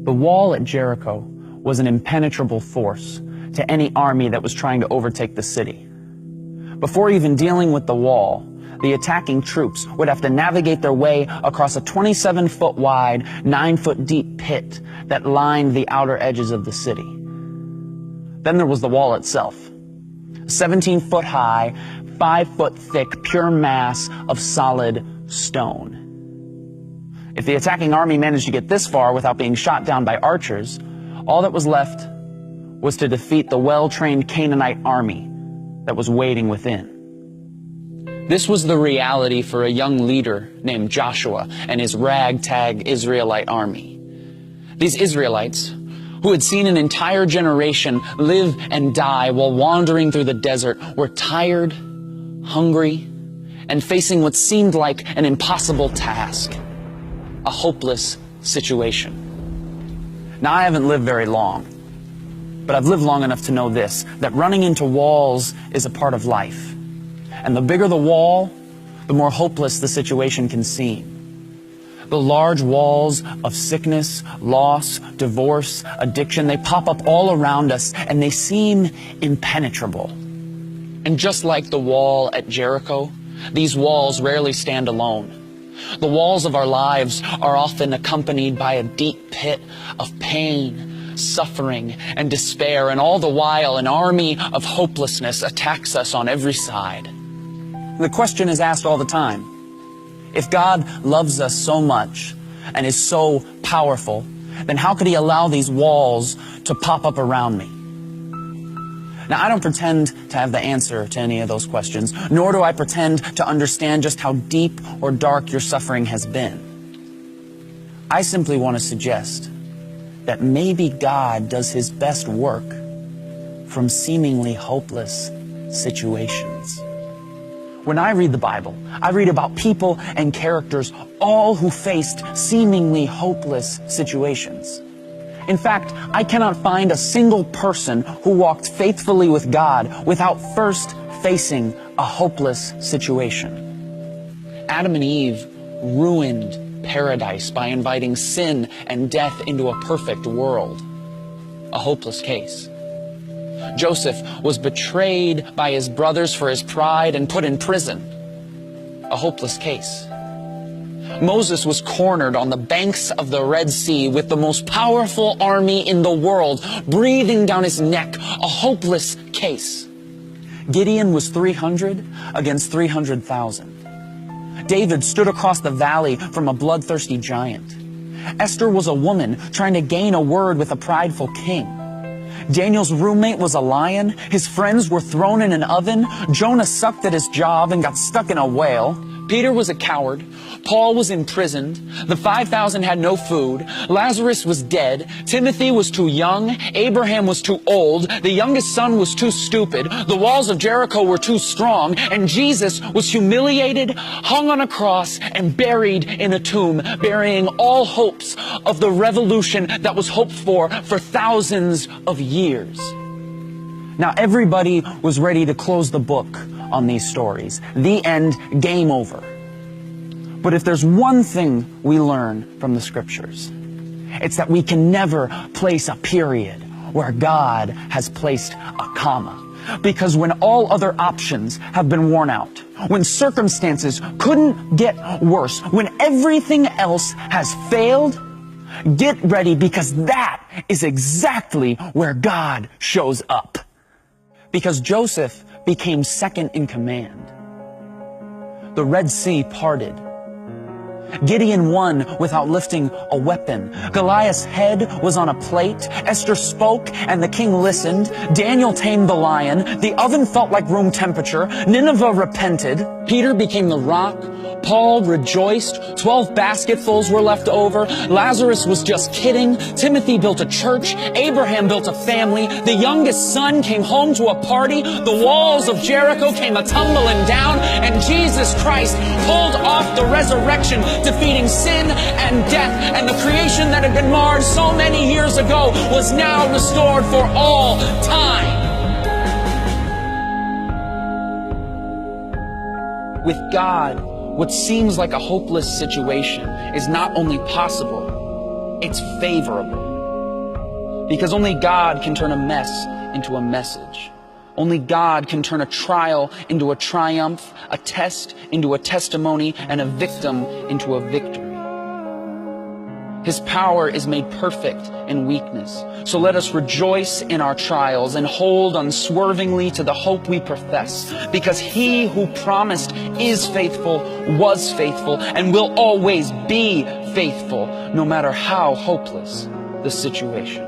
The wall at Jericho was an impenetrable force to any army that was trying to overtake the city. Before even dealing with the wall, the attacking troops would have to navigate their way across a 27-foot wide, 9-foot deep pit that lined the outer edges of the city. Then there was the wall itself, 17-foot high, 5-foot thick, pure mass of solid stone. If the attacking army managed to get this far without being shot down by archers, all that was left was to defeat the well-trained Canaanite army that was waiting within. This was the reality for a young leader named Joshua and his ragtag Israelite army. These Israelites, who had seen an entire generation live and die while wandering through the desert, were tired, hungry, and facing what seemed like an impossible task. A hopeless situation. Now, I haven't lived very long, but I've lived long enough to know this, that running into walls is a part of life. And the bigger the wall, the more hopeless the situation can seem. The large walls of sickness, loss, divorce, addiction, they pop up all around us and they seem impenetrable. And just like the wall at Jericho, these walls rarely stand alone. The walls of our lives are often accompanied by a deep pit of pain, suffering, and despair, and all the while an army of hopelessness attacks us on every side. The question is asked all the time: if God loves us so much and is so powerful, then how could He allow these walls to pop up around me? Now, I don't pretend to have the answer to any of those questions, nor do I pretend to understand just how deep or dark your suffering has been. I simply want to suggest that maybe God does His best work from seemingly hopeless situations. When I read the Bible, I read about people and characters, all who faced seemingly hopeless situations. In fact, I cannot find a single person who walked faithfully with God without first facing a hopeless situation. Adam and Eve ruined paradise by inviting sin and death into a perfect world. A hopeless case. Joseph was betrayed by his brothers for his pride and put in prison. A hopeless case. Moses was cornered on the banks of the Red Sea with the most powerful army in the world breathing down his neck. A hopeless case. Gideon was 300 against 300,000. David stood across the valley from a bloodthirsty giant. Esther was a woman trying to gain a word with a prideful king. Daniel's roommate was a lion. His friends were thrown in an oven. Jonah sucked at his job and got stuck in a whale. Peter was a coward. Paul was imprisoned. The 5,000 had no food. Lazarus was dead. Timothy was too young. Abraham was too old. The youngest son was too stupid. The walls of Jericho were too strong. And Jesus was humiliated, hung on a cross, and buried in a tomb, burying all hopes of the revolution that was hoped for thousands of years. Now, everybody was ready to close the book on these stories. The end, game over. But if there's one thing we learn from the Scriptures, it's that we can never place a period where God has placed a comma. Because when all other options have been worn out, when circumstances couldn't get worse, when everything else has failed, get ready, because that is exactly where God shows up. Because Joseph became second in command. The Red Sea parted. Gideon won without lifting a weapon. Goliath's head was on a plate. Esther spoke and the king listened. Daniel tamed the lion. The oven felt like room temperature. Nineveh repented. Peter became the rock. Paul rejoiced. 12 basketfuls were left over. Lazarus was just kidding. Timothy built a church. Abraham built a family. The youngest son came home to a party. The walls of Jericho came a-tumbling down. And Jesus Christ pulled off the resurrection, defeating sin and death. And the creation that had been marred so many years ago was now restored for all time. With God, what seems like a hopeless situation is not only possible, it's favorable. Because only God can turn a mess into a message. Only God can turn a trial into a triumph, a test into a testimony, and a victim into a victory. His power is made perfect in weakness. So let us rejoice in our trials and hold unswervingly to the hope we profess, because he who promised is faithful, was faithful, and will always be faithful, no matter how hopeless the situation.